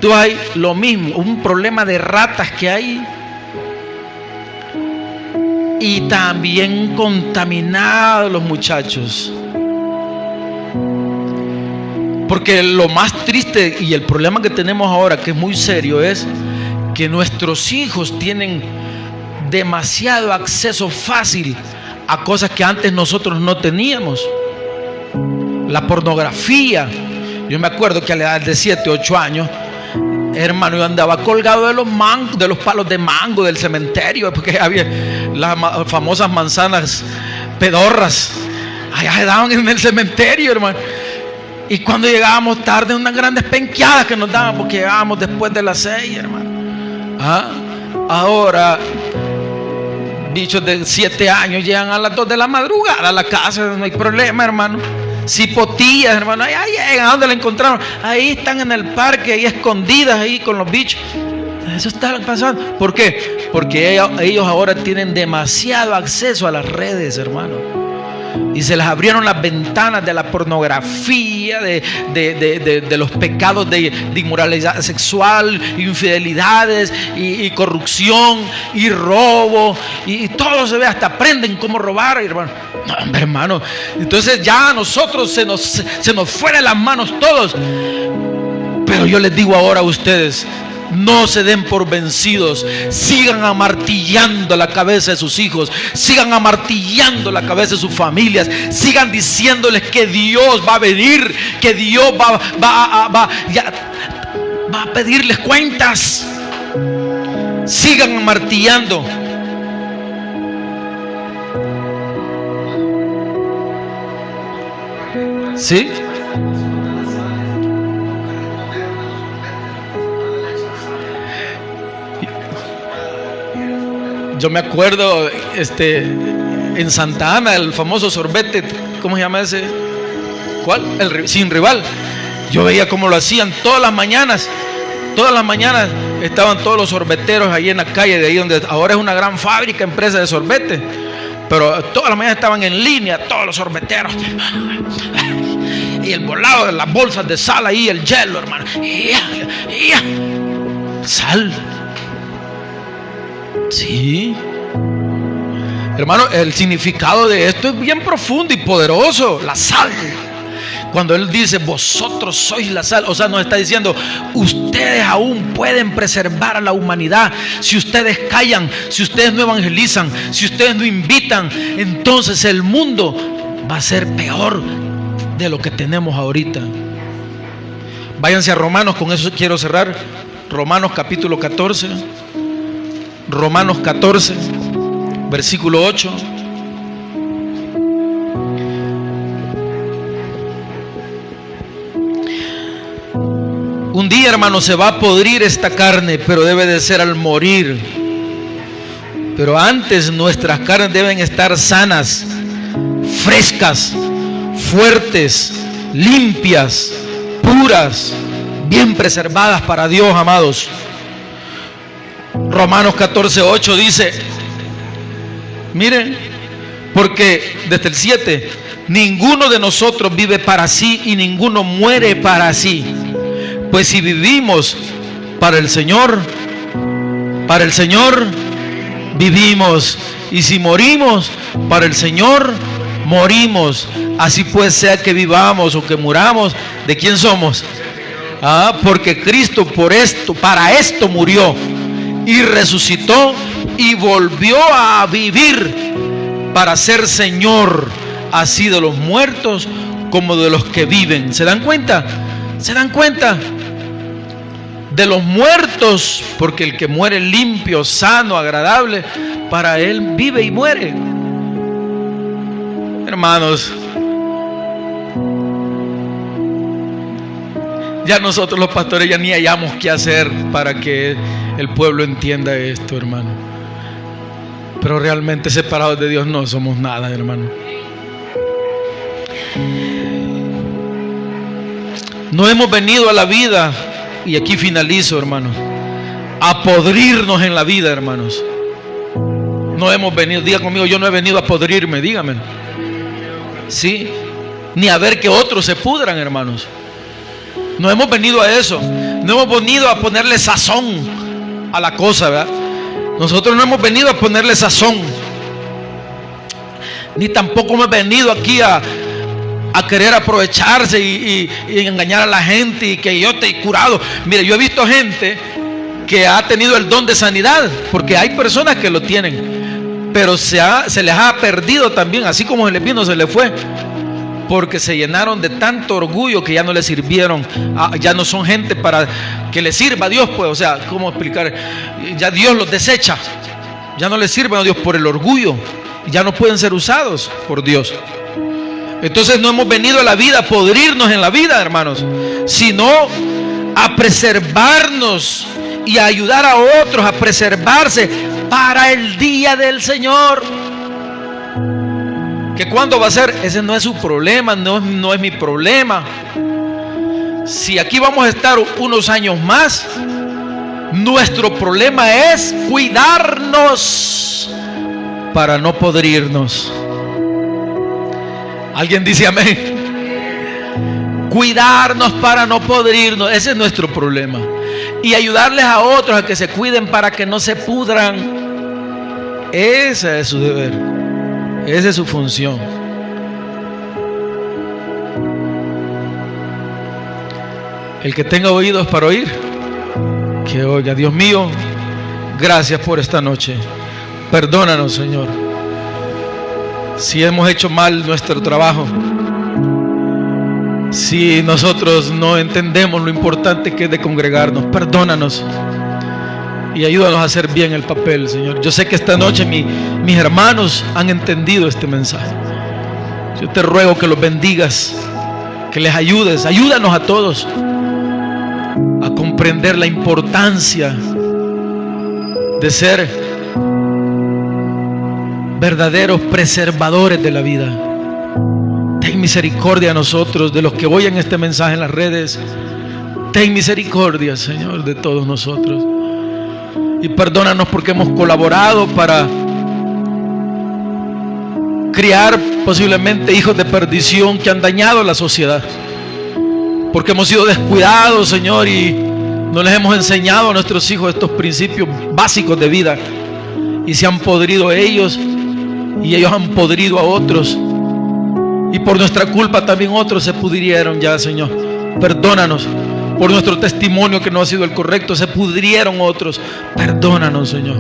Speaker 1: Tú vas ahí, lo mismo, un problema de ratas que hay. Y también contaminados los muchachos. Porque lo más triste y el problema que tenemos ahora, que es muy serio, es que nuestros hijos tienen demasiado acceso fácil a cosas que antes nosotros no teníamos. La pornografía. Yo me acuerdo que a la edad de 7, 8 años, hermano, yo andaba colgado de los palos de mango del cementerio, porque había las famosas manzanas pedorras. Allá se daban en el cementerio, hermano. Y cuando llegábamos tarde, unas grandes penqueadas que nos daban, porque llegábamos después de las 6, hermano. Ahora, bichos de 7 años llegan a las 2 de la madrugada a la casa, no hay problema, hermano. Cipotillas, hermano, ahí llegan. ¿A dónde la encontraron? Ahí están en el parque, ahí escondidas, ahí con los bichos. Eso está pasando. ¿Por qué? Porque ellos ahora tienen demasiado acceso a las redes, hermano. y se les abrieron las ventanas de la pornografía, de los pecados de inmoralidad sexual, infidelidades y corrupción y robo, y todo se ve, hasta aprenden cómo robar, hermano. No, hermano, entonces ya a nosotros se nos fue de las manos todos. Pero yo les digo ahora a ustedes: no se den por vencidos. Sigan amartillando la cabeza de sus hijos, sigan amartillando la cabeza de sus familias, sigan diciéndoles que Dios va a venir, que Dios va a pedirles cuentas. Sigan amartillando. ¿Sí? Yo me acuerdo en Santa Ana, el famoso sorbete, ¿cómo se llama ese? ¿Cuál? Sin Rival. Yo veía cómo lo hacían todas las mañanas. Todas las mañanas estaban todos los sorbeteros ahí en la calle, de ahí donde ahora es una gran fábrica, empresa de sorbete. Pero todas las mañanas estaban en línea, todos los sorbeteros. Y el volado de las bolsas de sal ahí, el hielo, hermano. Sal. Sí. Hermano, el significado de esto es bien profundo y poderoso. La sal. Cuando Él dice, vosotros sois la sal, o sea, nos está diciendo, ustedes aún pueden preservar a la humanidad. Si ustedes callan, si ustedes no evangelizan, si ustedes no invitan, entonces el mundo va a ser peor de lo que tenemos ahorita. Váyanse a Romanos, con eso quiero cerrar. Romanos capítulo 14. Romanos 14, versículo 8. Un día, hermano, se va a podrir esta carne, pero debe de ser al morir. Pero antes nuestras carnes deben estar sanas, frescas, fuertes, limpias, puras, bien preservadas para Dios, amados. Romanos 14:8 dice, miren, porque desde el 7, ninguno de nosotros vive para sí y ninguno muere para sí. Pues si vivimos para el Señor vivimos, y si morimos para el Señor morimos. Así pues, sea que vivamos o que muramos, ¿de quién somos? Porque Cristo para esto murió y resucitó y volvió a vivir para ser Señor, así de los muertos como de los que viven. ¿Se dan cuenta? ¿Se dan cuenta? De los muertos, porque el que muere limpio, sano, agradable, para él vive y muere. Hermanos, ya nosotros los pastores ya ni hallamos qué hacer para que el pueblo entienda esto, hermano. Pero realmente separados de Dios no somos nada, hermano. No hemos venido a la vida, y aquí finalizo, hermanos, a podrirnos en la vida, hermanos. No hemos venido, diga conmigo, yo no he venido a podrirme, dígame. Sí, ni a ver que otros se pudran, hermanos. No hemos venido a eso. No hemos venido a ponerle sazón a la cosa, ¿verdad? Nosotros no hemos venido a ponerle sazón. Ni tampoco hemos venido aquí a querer aprovecharse y engañar a la gente y que yo te he curado. Mire, yo he visto gente que ha tenido el don de sanidad, porque hay personas que lo tienen, pero se les ha perdido también, así como se les vino, se les fue, porque se llenaron de tanto orgullo que ya no les sirvieron, ya no son gente para que les sirva a Dios, pues, o sea, ¿cómo explicar? Ya Dios los desecha, ya no les sirven a Dios por el orgullo, ya no pueden ser usados por Dios. Entonces no hemos venido a la vida a podrirnos en la vida, hermanos, sino a preservarnos y a ayudar a otros a preservarse para el día del Señor. ¿Que cuándo va a ser? Ese no es su problema, no es mi problema. Si aquí vamos a estar unos años más, nuestro problema es cuidarnos para no podrirnos. ¿Alguien dice amén? Cuidarnos para no podrirnos, ese es nuestro problema. Y ayudarles a otros a que se cuiden para que no se pudran. Ese es su deber, esa es su función. El que tenga oídos para oír, que oiga. Dios mío, gracias por esta noche. Perdónanos, Señor, si hemos hecho mal nuestro trabajo, si nosotros no entendemos lo importante que es de congregarnos. Perdónanos y ayúdanos a hacer bien el papel, Señor. Yo sé que esta noche mis hermanos han entendido este mensaje. Yo te ruego que los bendigas, que les ayudes. Ayúdanos a todos a comprender la importancia de ser verdaderos preservadores de la vida. Ten misericordia a nosotros, de los que oyen este mensaje en las redes. Ten misericordia, Señor, de todos nosotros. Y perdónanos porque hemos colaborado para criar posiblemente hijos de perdición que han dañado a la sociedad. Porque hemos sido descuidados, Señor, y no les hemos enseñado a nuestros hijos estos principios básicos de vida. Y se han podrido ellos, y ellos han podrido a otros. Y por nuestra culpa también otros se pudrieron ya, Señor. Perdónanos. Por nuestro testimonio que no ha sido el correcto, se pudrieron otros. Perdónanos, Señor.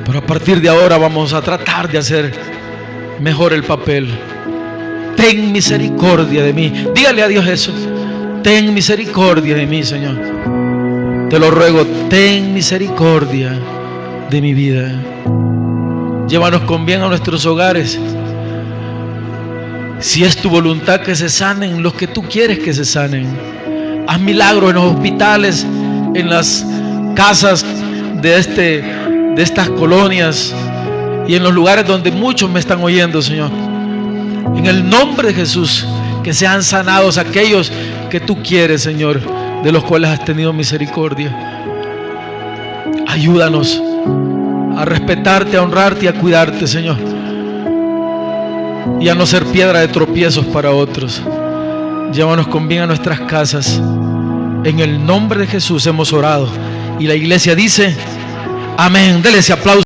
Speaker 1: Pero a partir de ahora vamos a tratar de hacer mejor el papel. Ten misericordia de mí. Dígale a Dios eso. Ten misericordia de mí, Señor. Te lo ruego, ten misericordia de mi vida. Llévanos con bien a nuestros hogares. Si es tu voluntad que se sanen los que tú quieres que se sanen. Haz milagros en los hospitales, en las casas de estas colonias y en los lugares donde muchos me están oyendo, Señor. En el nombre de Jesús, que sean sanados aquellos que tú quieres, Señor, de los cuales has tenido misericordia. Ayúdanos a respetarte, a honrarte y a cuidarte, Señor, y a no ser piedra de tropiezos para otros. Llévanos con bien a nuestras casas. En el nombre de Jesús hemos orado. Y la iglesia dice amén. Dele ese aplauso.